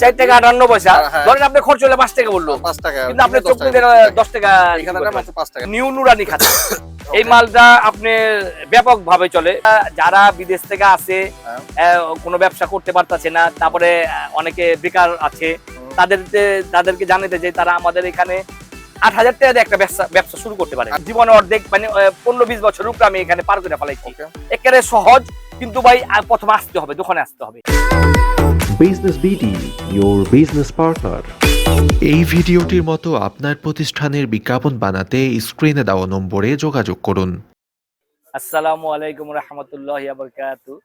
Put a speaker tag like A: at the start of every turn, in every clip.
A: 4 টাকা 58 পয়সা, ধরেন আপনি খরচ হলে 5 টাকা বললো,
B: 5 টাকা,
A: কিন্তু আপনি চোখ দিয়ে 10 টাকা,
B: এখানে মাত্র 5 টাকা।
A: নিউ নুরানি খাতা। এই মালটা আপনার ব্যাপক ভাবে চলে। যারা বিদেশ থেকে আসে, কোনো ব্যবসা করতে পারতেছে না, তারপরে অনেকে বেকার আছে, তাদেরকে জানাতে যে তারা আমাদের এখানে 8,000 টাকা দিয়ে একটা ব্যবসা শুরু করতে পারে। জীবনে অর্ধেক মানে 15-20 বছর উপরে আমি এখানে পার করে ফেলাইছি। একেবারে সহজ, কিন্তু ভাই প্রথমে আসতে হবে, দোকানে আসতে হবে।
C: Business BD, your business partner।
D: এই ভিডিওটির মতো আপনার প্রতিষ্ঠানের বিজ্ঞাপন বানাতে স্ক্রিনে দেওয়া নম্বরে যোগাযোগ করুন।
A: আসসালামু আলাইকুম রাহমাতুল্লাহি ওয়া বারাকাতুহু।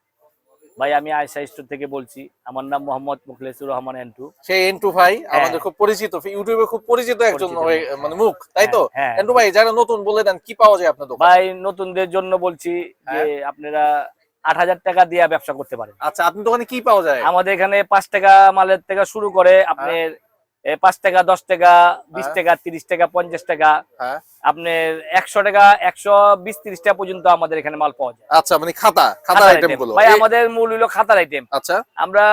A: ভাই আমি আয়েশা স্টোর থেকে বলছি। আমার নাম মোহাম্মদ মুখলেসুর রহমান এন্টু।
B: সেই এন্টু ভাই আমাদের খুব পরিচিত, ইউটিউবে খুব পরিচিত একজন মানে মুখ, তাই তো? এন্টু ভাই, যারা নতুন বলে দেন কি পাওয়া যায় আপনার দোকানে?
A: ভাই নতুনদের জন্য বলছি যে আপনারা 8,000 টাকা দিয়ে ব্যবসা করতে পারেন।
B: আচ্ছা, আপনার দোকানে কি পাওয়া যায়?
A: আমাদের এখানে 5 টাকা মালের থেকে শুরু করে আপনার 5 টাকা, 10 টাকা, 20 টাকা, 30 টাকা, 50 টাকা, আপনার 100 টাকা, 120-30 টাকা পর্যন্ত আমাদের এখানে মাল পাওয়া যায়।
B: আচ্ছা, মানে খাতার আইটেম গুলো
A: ভাই আমাদের মূল হলো খাতার আইটেম।
B: আচ্ছা,
A: আমরা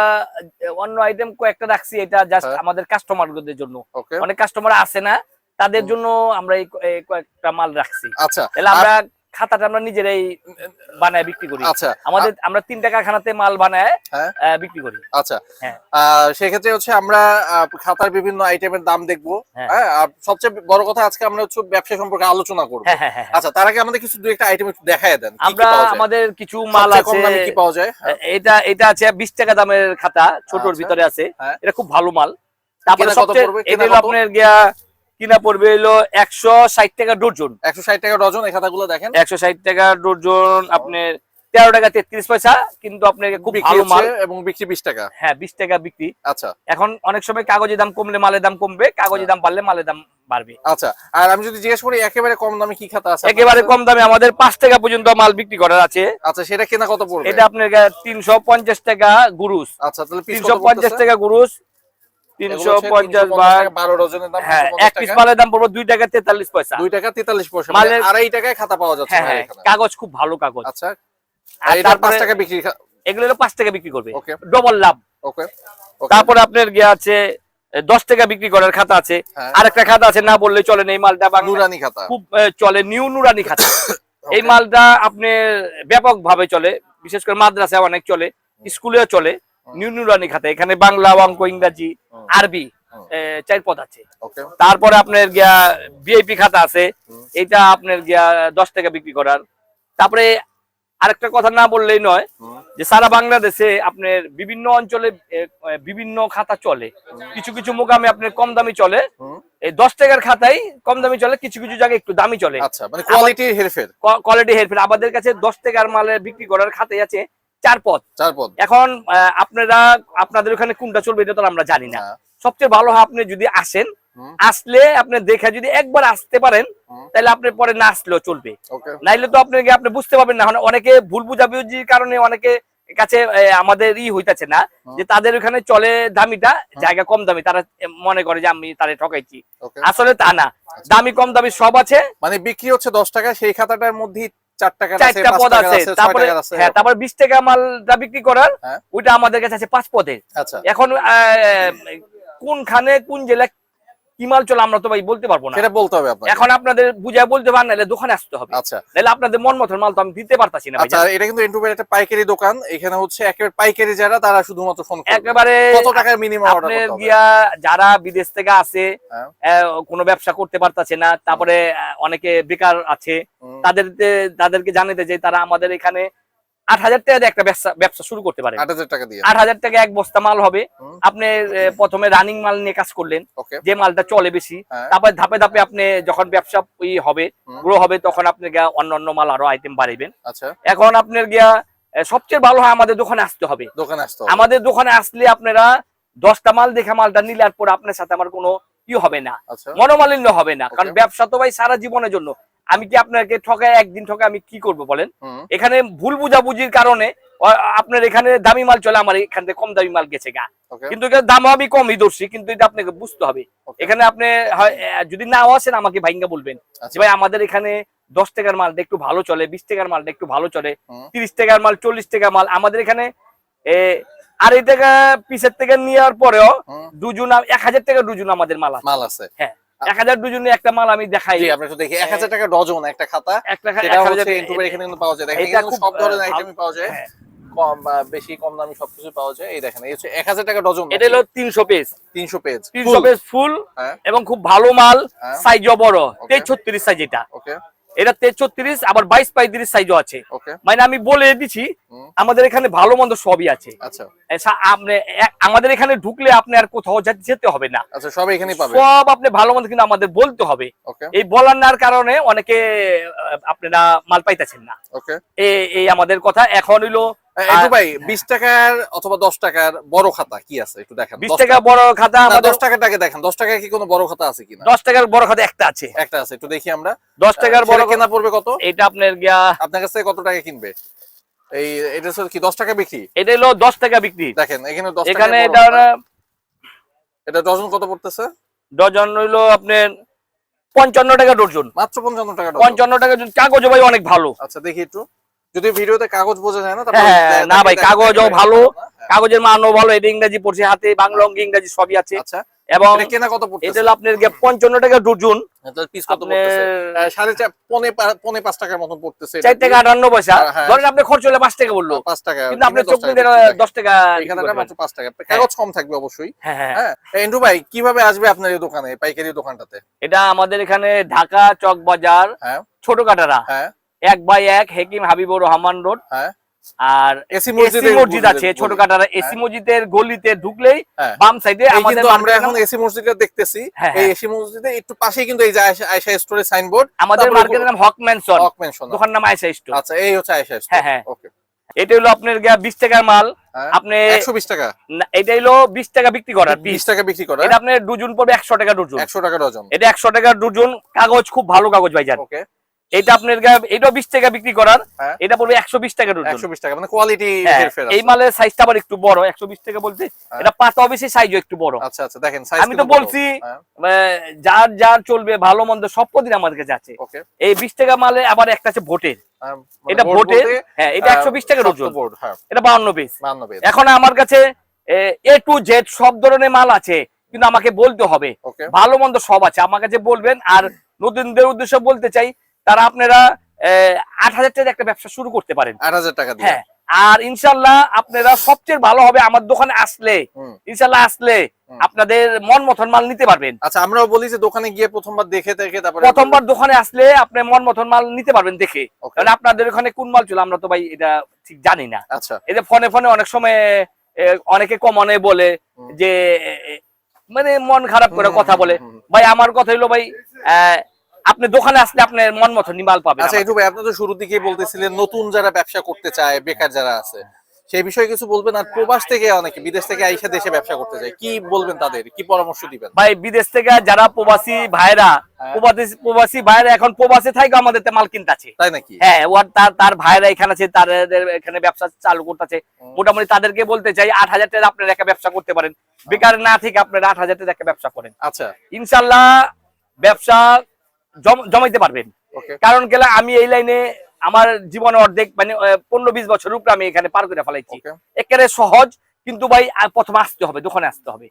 A: অন্য আইটেম কয়েকটা রাখছি, এটা জাস্ট আমাদের কাস্টমারদের জন্য। অনেক কাস্টমার আছে না, তাদের জন্য আমরা এই কয়েকটা মাল রাখছি।
B: আচ্ছা,
A: তাহলে আমরা খাতাটা আমরা নিজেরাই বানায় বিক্রি করি।
B: আচ্ছা,
A: আমরা 3 টাকা খানাতে মাল বানায় বিক্রি করি।
B: আচ্ছা, সেক্ষেত্রে হচ্ছে আমরা খাতার বিভিন্ন আইটেমের দাম দেখবো। আর সবচেয়ে বড় কথা, আজকে আমরা হচ্ছে ব্যবসা সম্পর্কে আলোচনা করবো। আচ্ছা, তার আগে আমাদের কিছু 2-1টা আইটেম একটু দেখায় দেন।
A: আমরা আমাদের কিছু মাল আছে,
B: কি পাওয়া যায়?
A: এটা আছে 20 টাকা দামের খাতা, ছোটর ভিতরে আছে, এটা খুব ভালো মাল। তারপরে সবচেয়ে এটা হলো আপনার গিয়া কিনা পড়বে হলো 160 টাকা ডজন।
B: 160 টাকা ডজন এই খাতাগুলো দেখেন।
A: 160 টাকা ডজন, আপনার 13 টাকা 33 পয়সা, কিন্তু আপনাকে খুব ভালো মাল
B: এবং বিক্রি 20 টাকা।
A: হ্যাঁ, 20 টাকা বিক্রি।
B: আচ্ছা,
A: এখন অনেক সময় কাগজের দাম কমলে মালের দাম কমবে, কাগজের দাম বাড়লে মালের দাম বাড়বে।
B: আচ্ছা, আর আমি যদি জিজ্ঞেস করি একেবারে কম দামে কি খাতা আছে?
A: একেবারে কম দামে আমাদের 5 টাকা পর্যন্ত মাল বিক্রি করার আছে।
B: আচ্ছা, সেটা কেনা কত পড়বে?
A: এটা আপনার 350 টাকা গুরুস।
B: আচ্ছা, তাহলে
A: 350 টাকা গুরুস, 350 ভাগ
B: 12 ডজনের দাম।
A: হ্যাঁ, এক পিস মালের দাম পড়বে 2 টাকা 43 পয়সা।
B: 2 টাকা 43 পয়সা, মানে 2.5 টাকায় খাতা পাওয়া যাচ্ছে এখানে।
A: কাগজ খুব ভালো কাগজ।
B: আচ্ছা, আর এটা 5 টাকা বিক্রি,
A: এগুলো হলো 5 টাকা বিক্রি করবে, ডবল লাভ।
B: ওকে।
A: তারপরে আপনার গিয়ে আছে 10 টাকা বিক্রি করার খাতা আছে। আরেকটা খাতা আছে, না বললে চলে না, এই মালটা
B: নুরানি খাতা
A: খুব চলে, নিউ নুরানি খাতা। এই মালটা আপনার ব্যাপক ভাবে চলে, বিশেষ করে মাদ্রাসায় অনেক চলে, স্কুলেও চলে। নিউ নুরানি খাতা, এখানে বাংলা, অঙ্ক, ইংরাজি, আরবি 4 পদ আছে। তারপরে আপনার গিয়া ভিআইপি খাতা আছে, এটা আপনার গিয়া 10 টাকা বিক্রি করার। তারপরে আরেকটা কথা না বললেই নয়, যে সারা বাংলাদেশে আপনার বিভিন্ন অঞ্চলে বিভিন্ন খাতা চলে। কিছু কিছু মোকামে আপনার কম দামি চলে, এই 10 টাকার খাতাই কম দামি চলে, কিছু কিছু জায়গায় একটু দামি চলে।
B: আচ্ছা, মানে কোয়ালিটি হেরফের।
A: কোয়ালিটি হেরফের। আমাদের কাছে 10 টাকার মালের বিক্রি করার খাতাই আছে 4 পদ। এখন আপনাদের ওখানে কোনটা চলবে এটা তো আমরা জানি না। সবচেয়ে ভালো হয় আপনি যদি আসেন, আসলে আপনি দেখে যদি একবার আসতে পারেন, তাহলে আপনি পরে না আসলেও চলবে। নাইলে তো আপনি বুঝতে পারবেন না। অনেকে ভুল বুঝাবুঝির কারণে অনেকে কাছে আমাদের হইতাছে না, যে তাদের ওখানে চলে দামিটা, জায়গা কম দামি, তারা মনে করে যে আমি তারে ঠকাইছি। আসলে তা না, দামি কম দামি সব আছে।
B: মানে বিক্রি হচ্ছে 10 টাকা, সেই খাতাটার মধ্যে 4
A: পদ আছে। তারপরে 20 টাকা মালটা বিক্রি করার, ওইটা আমাদের কাছে আছে 5 পদে। এখন কোনখানে কোন জেলা কি মাল চলে আমরা তো ভাই বলতে পারবো না,
B: সেটা বলতে হবে আপনাকে।
A: এখন আপনাদের বুঝায় বলতে পারেন, নাহলে দোকানে আসতে হবে।
B: আচ্ছা,
A: নাহলে আপনাদের মন মতো মাল তো আমি দিতে পারতাছি না।
B: আচ্ছা, এটা কিন্তু এন্টুবের একটা পাইকারি দোকান। এখানে হচ্ছে একেবারে পাইকারি, যারা তারা শুধুমাত্র ফোন করবে।
A: একেবারে
B: কত টাকার মিনিমাম অর্ডার করতে হবে?
A: গিয়া যারা বিদেশ থেকে আসে, কোনো ব্যবসা করতে পারতাছে না, তারপরে অনেকে বেকার আছে, তাদেরকে জানাতে যে তারা আমাদের এখানে 8,000 টাকা দিয়ে একটা ব্যবসা শুরু করতে পারে।
B: 8,000 টাকা দিয়ে
A: 8,000 টাকা এক বস্তা মাল হবে। আপনি প্রথমে রানিং মাল নিয়ে কাজ করলেন, যে মালটা চলে বেশি। তারপরে ধাপে ধাপে আপনি যখন ব্যবসা হবে, গ্রো হবে, তখন আপনি গিয়া অন্য মাল আরো আইটেম বাড়াইবেন। এখন আপনার গিয়া সবচেয়ে ভালো হয় আমাদের দোকানে আসতে হবে। আমাদের দোকানে আসলে আপনারা 10টা মাল দেখে মালটা নিলে আর পরে আপনার সাথে আমার কোনো হবে না, মনোমালিন্য হবে না। কারণ ব্যবসা তো ভাই সারা জীবনের জন্য। আমি কি আপনাকে ঠকায় একদিন ঠকায় আমি কি করব বলেন? এখানে ভুল বুঝাবুঝির কারণে আপনার এখানে দামি মাল চলে, আমার এখান থেকে কম দামি মাল গেছে গা, কিন্তু দাম আমি কমই ধরছি, কিন্তু এটা আপনাকে বুঝতে হবে। এখানে আপনি যদি না আসেন আমাকে ভাইঙ্গা বলবেন যে ভাই আমাদের এখানে 10 টাকার মালটা একটু ভালো চলে, 20 টাকার মালটা একটু ভালো চলে, 30 টাকার মাল, 40 টাকার মাল আমাদের এখানে 2.5 টাকা পিসের থেকে নেওয়ার পরেও ডজন 1000 টাকা ডজন আমাদের মাল আছে। হ্যাঁ 1000 ডজনে একটা মাল আমি দেখাই।
B: জি আপনি একটু দেখি 1000 টাকা ডজন একটা খাতা, সেটা হচ্ছে ইন্টুবের এখানে কিন্তু পাওয়া যায়। দেখেন এখানে সব ধরনের আইটেমই পাওয়া যায়, কম বা বেশি কম দামি সবকিছু পাওয়া যায়। এই দেখেন এই হচ্ছে 1000 টাকা ডজন।
A: এটা হলো 300 পেজ
B: 300 পেজ
A: ফুল এবং খুব ভালো মাল, সাইজও বড় 33 সাইজ। এটা ওকে, এটা 33 আবার 22-35 সাইজও আছে। মানে আমি বলে দিছি আমাদের এখানে ভালো মন্দ সবই আছে।
B: আচ্ছা
A: আপনি আমাদের এখানে ঢুকলে আপনি আর কোথাও যেতে হবে না।
B: আচ্ছা সব এখানেই পাবেন, সব
A: আপনি ভালো মন্দ কিন্তু আমাদের বলতে হবে। এই বলার নার কারণে অনেকে আপনারা মাল পাইতেছেন না। ওকে, এই আমাদের কথা। এখন হইলো
B: ভাই 20 টাকার অথবা 10 টাকার বড় খাতা কি আছে একটু দেখেন।
A: 20 টাকা বড় খাতা আমাদের
B: 10 টাকাটাকে দেখেন, 10 টাকায় কি কোনো বড় খাতা আছে কিনা?
A: 10 টাকার বড় খাতা একটা আছে
B: একটু দেখি আমরা।
A: 10 টাকার বড়
B: কেনা পড়বে কত?
A: এটা আপনার
B: আপনার কাছে কত টাকা কিনবে? এই এটা কি 10 টাকা বিক্রি?
A: এটা হলো 10 টাকা বিক্রি।
B: দেখেন এখানে 10 টাকা,
A: এখানে
B: এটা ডজন কত পড়তেছে?
A: ডজন হইলো আপনার 55 টাকা ডজন।
B: মাত্র 55 টাকা ডজন।
A: 55 টাকা ডজন। কাগজ ভাই অনেক ভালো।
B: আচ্ছা দেখি একটু, যদি ভিডিওতে কাগজ বোঝা যায় না
A: তারপর না ভাই কাগজও ভালো, কাগজের মানও ভালো। এটা ইংরেজি পড়ছে হাতে, বাংলা অঙ্ক ইংরেজি সবই আছে।
B: আচ্ছা
A: এবং
B: এটা কেনা কত পড়তেছে?
A: এটা হলো আপনার 55 টাকা ডজন।
B: এটা পিস কত পড়তেছে? 4.5 টাকার মতন পড়তেছে।
A: 4 টাকা 58 পয়সা। ধরেন আপনি খরচ হলে 5 টাকা বললো,
B: 5 টাকা,
A: কিন্তু আপনি চোখ দিয়ে 10 টাকা
B: এখানে মাত্র 5 টাকা। কাগজ কম থাকবে অবশ্যই। হ্যাঁ এন্ডু ভাই কিভাবে আসবে আপনার এই দোকানে, পাইকারি দোকানটাতে?
A: এটা আমাদের এখানে ঢাকা চক বাজার, ছোট কাটারা, 1/1 হেকিম হাবিবুর রহমান রোড। আর এসি মসজিদ আছে ছোট কাটারা। এসি মসজিদের গলিতে ঢুকলেই বাম সাইডে আমাদের,
B: আমরা এখন এসি মসজিদটা দেখতেছি। এই এসি মসজিদের একটু পাশেই কিন্তু এই যে আয়েশা স্টোরের সাইনবোর্ড।
A: আমাদের মার্কেটের নাম হক ম্যানশন, দোকান নাম আয়েশা স্টোর।
B: আচ্ছা এই হচ্ছে আয়েশা স্টোর। হ্যাঁ
A: ওকে। এটা হলো আপনার 20 টাকার মাল। আপনি
B: 120 টাকা,
A: এটা হলো 20 টাকা বিক্রি করার,
B: 20 টাকা বিক্রি করার।
A: এটা আপনার ডজন পড়বে 100 টাকা ডজন।
B: 100 টাকা ডজন।
A: এটা 100 টাকা ডজন। কাগজ খুব ভালো কাগজ ভাইজান। ওকে, এটা আপনার এটাও 20 টাকা বিক্রি করার, এটা পড়বে 120 টাকা ডজন।
B: 120 টাকা মানে কোয়ালিটি হেরফের আছে।
A: এই মালের সাইজটা আবার একটু বড়। 120 টাকা বলতে এটা পাতাও বেশি, সাইজও একটু বড়।
B: আচ্ছা আচ্ছা দেখেন সাইজ।
A: আমি তো বলছি যার চলবে ভালো মন্দ সব প্রতিদিন আমাদের কাছে আছে। এই 20 টাকা মালে আবার একটা আছে ভোটের, এটা ভোটের। হ্যাঁ এটা 120 টাকা ডজন, এটা 52 পিস। এখন আমার কাছে A to Z সব ধরনের মাল আছে, কিন্তু আমাকে বলতে হবে ভালো মন্দ সব আছে। আমার কাছে বলবেন। আর নতুনদের উদ্দেশ্যে বলতে চাই, তারা আপনারা 8000 টাকার একটা ব্যবসা শুরু করতে পারেন।
B: 8000 টাকা দিয়ে।
A: হ্যাঁ, আর ইনশাআল্লাহ আপনারা সবচেয়ে ভালো হবে আমার দোকানে আসলে। ইনশাআল্লাহ আসলে আপনাদের মন মতন মাল নিতে পারবেন।
B: আচ্ছা আমরাও বলি যে দোকানে গিয়ে প্রথমবার দেখে তারপরে,
A: প্রথমবার দোকানে আসলে আপনি মন মতন মাল নিতে পারবেন দেখে। কারণ আপনাদের ওখানে কোন মাল ছিল আমরা তো ভাই এটা ঠিক জানি না।
B: আচ্ছা
A: এই যে ফোনে অনেক সময় অনেকে কমনে বলে যে মানে মন খারাপ করে কথা বলে। ভাই আমার কথা হলো ভাই আপনি দোকানে আসলে আপনার মন মতন মাল পাবেন।
B: আচ্ছা একটু ভাই আপনি তো শুরু দিকেই বলতেছিলেন নতুন যারা ব্যবসা করতে চায়, বেকার যারা আছে, সেই বিষয়ে কিছু বলবেন। আর প্রবাস থেকে অনেকে বিদেশ থেকে আইসা দেশে ব্যবসা করতে চায়, কি বলবেন, তাদের কি পরামর্শ দিবেন?
A: ভাই বিদেশ থেকে যারা প্রবাসী ভাইরা, প্রবাসী ভাইরা এখন প্রবাসে থাকে আমাদের মাল কিনতেছে,
B: তাই নাকি?
A: হ্যাঁ, তার ভাইরা এখানে আছে, তাদের এখানে ব্যবসা চালু করতেছে। মোটামুটি তাদেরকে বলতে চাই 8000 টাকা আপনারা একটা ব্যবসা করতে পারেন। বেকার না থেকে আপনারা 8000 টাকা একটা ব্যবসা করেন।
B: আচ্ছা
A: ইনশাআল্লাহ ব্যবসা জমাইতে পারবেন। কারণ গেলে আমি এই লাইনে আমার জীবনে অর্ধেক মানে 15-20 বছর উপরে আমি এখানে পার করে ফেলাইছি। একেবারে সহজ, কিন্তু ভাই প্রথমে আসতে হবে, দোকানে আসতে হবে।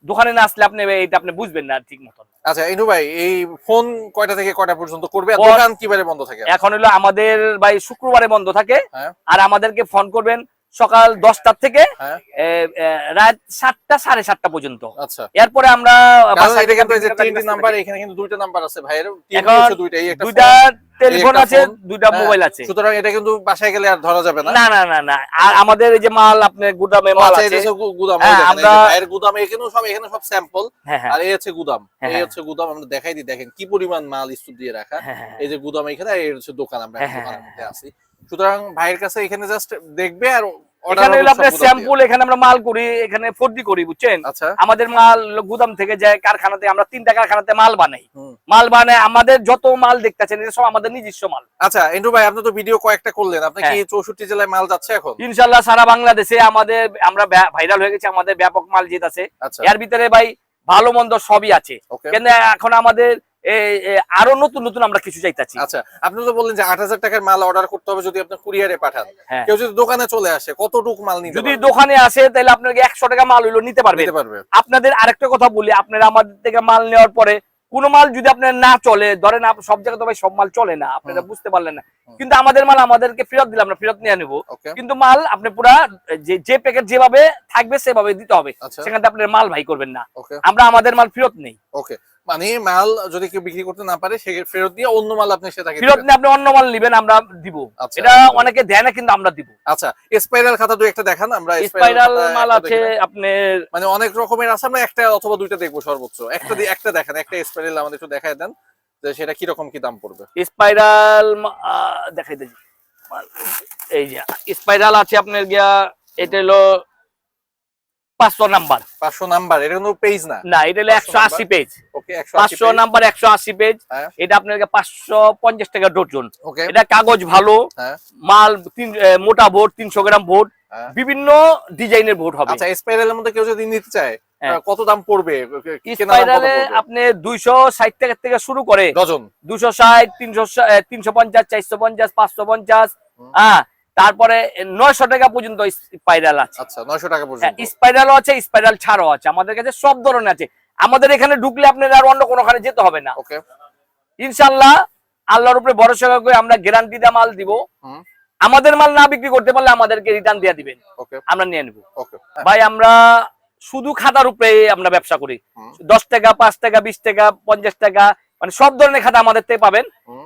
A: দোকানে না আসলে আপনি এটা আপনি বুঝবেন না ঠিক মতন।
B: আচ্ছা ইনু ভাই এই ফোন কয়টা থেকে কয়টা পর্যন্ত করবে, আর দোকান কিবারে বন্ধ থাকে?
A: এখন হলো আমাদের ভাই শুক্রবারে বন্ধ থাকে। আর আমাদেরকে ফোন করবেন সকাল 10টা থেকে রাত 7টা 7:30 পর্যন্ত।
B: আচ্ছা
A: এরপরে আমরা
B: নাম্বার, এখানে কিন্তু দুইটা নাম্বার আছে ভাইয়ের,
A: দুইটা টেলিফোন আছে, দুইটা মোবাইল আছে।
B: সুতরাং এটা কিন্তু বাসায় গেলে আর ধরা যাবে না।
A: না না না না। আর আমাদের এই যে মাল আপনার গুদামে মাল আছে,
B: গুদাম আমরা ভাইয়ের গুদাম, এখানেও সব স্যাম্পল। আর এই হচ্ছে গুদাম, এই হচ্ছে গুদাম। আমরা দেখাই দিই, দেখেন কি পরিমাণ মাল স্তূপ দিয়ে রাখা। এই যে গুদাম এখানে, আর এই হচ্ছে দোকান, আমরা দোকানের মধ্যে আছি। সুতরাং ভাইয়ের কাছে এখানে জাস্ট দেখবে আর
A: এখানে হলো আপনার স্যাম্পল, এখানে আমরা মাল করি, এখানে ফর্দি করি, বুঝছেন? আমাদের মাল গুদাম থেকে যায় কারখানাতে, আমরা 3টা কারখানাতে মাল বানাই। আমাদের যত মাল দেখতেছেন এটা সব আমাদের নিজস্ব মাল।
B: আচ্ছা এন্ডু ভাই আপনি তো ভিডিও কয়েকটা করলেন, আপনি কি 64 জেলায় মাল যাচ্ছে এখন?
A: ইনশাআল্লাহ সারা বাংলাদেশে আমরা ভাইরাল হয়ে গেছি, আমাদের ব্যাপক মাল যেতেছে। এর ভিতরে ভাই ভালো মন্দ সবই আছে। কিন্তু এখন আমাদের আরো নতুন নতুন আমরা কিছু চাইতাছি।
B: আচ্ছা, আপনি তো বললেন যে 8,000 টাকার মাল অর্ডার করতে হবে যদি আপনি কুরিয়ারে পাঠান। কেউ যদি দোকানে চলে আসে কতটুকু মাল নিতে
A: যদি দোকানে আসে তাহলে আপনাকে 100 টাকা মাল হইলো নিতে পারবে। আপনাদের আরেকটা কথা বলি, আপনারা আমাদের থেকে মাল নেওয়ার পরে কোন মাল যদি আপনার না চলে, ধরেন সব জায়গায় তো ভাই সব মাল চলে না, আপনারা বুঝতে পারলেন না, কিন্তু আমাদের মাল আমাদেরকে ফেরত দিলে আমরা ফেরত নিয়ে নেবো, কিন্তু মাল আপনি পুরা যে প্যাকেট যেভাবে থাকবে সেভাবে দিতে হবে, সেখান থেকে আপনার মাল ভাই করবেন না, আমরা আমাদের মাল ফেরত নেই।
B: ওকে, মানে মাল যদি কেউ বিক্রি করতে না পারে সেক্ষেত্রে ফেরত দিয়ে অন্য মাল আপনি সেটাকে
A: ফেরত নিয়ে আপনি অন্য মাল নেবেন, আমরা দিব। এটা অনেকে দেয় না, কিন্তু আমরা দিব।
B: আচ্ছা, স্পাইরাল খাতা দুই একটা দেখান, আমরা
A: স্পাইরাল মাল আছে আপনার,
B: মানে অনেক রকমের আছে, আমরা একটা অথবা দুইটা দেখবো সর্বোচ্চ, একটা দেখান, একটা স্পাইরাল আমাদের একটু দেখায় দেন যে সেটা কি রকম কি দাম পড়বে।
A: স্পাইরাল দেখাই দিই, এই যে স্পাইরাল আছে আপনার গিয়া, এটা হলো 500 নাম্বার।
B: 500 নাম্বার, এটা কোনো পেজ না,
A: না এটা হলো 180 পেজ।
B: ওকে,
A: 500 নাম্বার 180 পেজ। এটা আপনার 550 টাকা ডজন। এটা কাগজ ভালো, মাল মোটা বোর্ড, 300 গ্রাম বোর্ড, বিভিন্ন ডিজাইনের বোর্ড হবে।
B: আচ্ছা, স্পাইরালের মধ্যে কেউ যদি নিতে চায় কত দাম পড়বে?
A: স্পাইরালে আপনি 260 টাকা থেকে শুরু করে
B: ডজন,
A: 260, 350, 450, 550, হ্যাঁ, তারপরে 900 টাকা পর্যন্ত স্পাইরাল আছে।
B: আচ্ছা, 900 টাকা পর্যন্ত
A: স্পাইরালও আছে, স্পাইরাল ছাড়াও আছে, আমাদের কাছে সব ধরনের আছে। আমাদের এখানে ঢুকলে আপনার আর অন্য কোনোখানে যেতে হবে না।
B: ওকে,
A: ইনশাআল্লাহ আল্লাহর উপরে ভরসা করে আমরা গ্যারান্টি দিয়ে মাল দিব। আমাদের মাল না বিক্রি করতে পারলে আমাদেরকে রিটার্ন দিয়ে দিবেন, আমরা নিয়ে নেব। ভাই আমরা শুধু খাতার উপরে আমরা ব্যবসা করি, 10 টাকা, 5 টাকা, 20 টাকা, 50 টাকা, মানে সব ধরনের খাতা আমাদের থেকে পাবেন।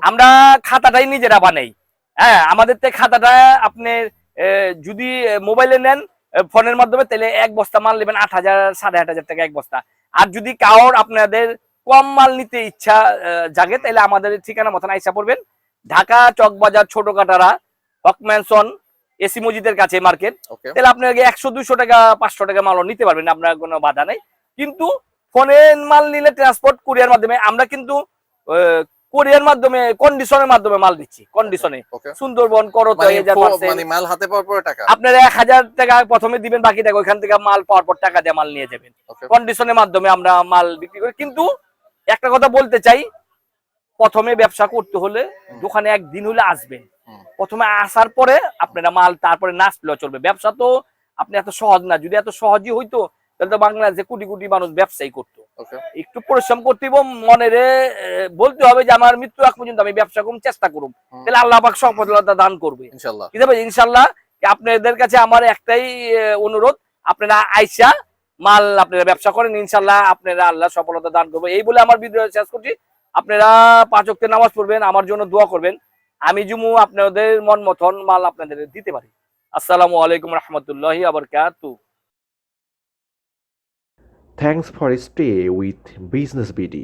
A: আমরা খাতাটাই নিজেরা বানাই। হ্যাঁ, আমাদের থেকে খাতাটা আপনি যদি মোবাইলে নেন ফোনের মাধ্যমে, তাহলে এক বস্তা মাল নেবেন 8,000, 8,500 টাকা এক বস্তা। আর যদি কারোর আপনাদের কম মাল নিতে ইচ্ছা জাগে, তাহলে আমাদের ঠিকানা মতন আইসা পড়বেন, ঢাকা চকবাজার ছোট কাটারা হক ম্যানশন এসি মসজিদের কাছে মার্কেট। তাহলে আপনাকে 100-200 টাকা 500 টাকা মালও নিতে পারবেন, আপনার কোনো বাধা নেই। কিন্তু ফোনের মাল নিলে ট্রান্সপোর্ট কুরিয়ার মাধ্যমে, আমরা কিন্তু কোরিয়ার মাধ্যমে কন্ডিশনের মাধ্যমে মাল দিচ্ছি, কন্ডিশনে সুন্দরবন করতোয়া
B: মানে মাল হাতে পাওয়ার পরে টাকা
A: আপনারা 1000 টাকা প্রথমে দিবেন, বাকি টাকা ওইখান থেকে মাল পাওয়ার পর টাকা দিয়ে মাল নিয়ে যাবেন। কন্ডিশনের মাধ্যমে আমরা মাল বিক্রি করি। কিন্তু একটা কথা বলতে চাই, প্রথমে ব্যবসা করতে হলে দোকানে একদিন হলে আসবেন, প্রথমে আসার পরে আপনারা মাল তারপরে না আসলেও চলবে। ব্যবসা তো আপনি এত সহজ না, যদি এত সহজই হইতো তাহলে তো বাংলাদেশে কোটি কোটি মানুষ ব্যবসায়ী করতো। একটু পরিশ্রম করতে হবে, মনেরে বলতে হবে যে আমার মৃত্যু আগ পর্যন্ত আমি ব্যবসা করব, চেষ্টা করব, তাহলে আল্লাহ পাক সফলতা দান করবে ইনশাআল্লাহ। কি হবে ইনশাআল্লাহ। আপনাদের কাছে আমার একটাই অনুরোধ, আপনারা আইসা মাল আপনারা ব্যবসা করেন, ইনশাআল্লাহ আপনারা আল্লাহ সফলতা দান করবে। এই বলে আমার ভিডিও শেষ করছি। আপনারা 5 ওয়াক্তের নামাজ পড়বেন, আমার জন্য দোয়া করবেন, আমি জুমু আপনাদের মন মতন মাল আপনাদের দিতে পারি। আসসালামু আলাইকুম রহমতুল্লাহি ওয়া বারাকাতুহু।
C: Thanks for stay with Business BD.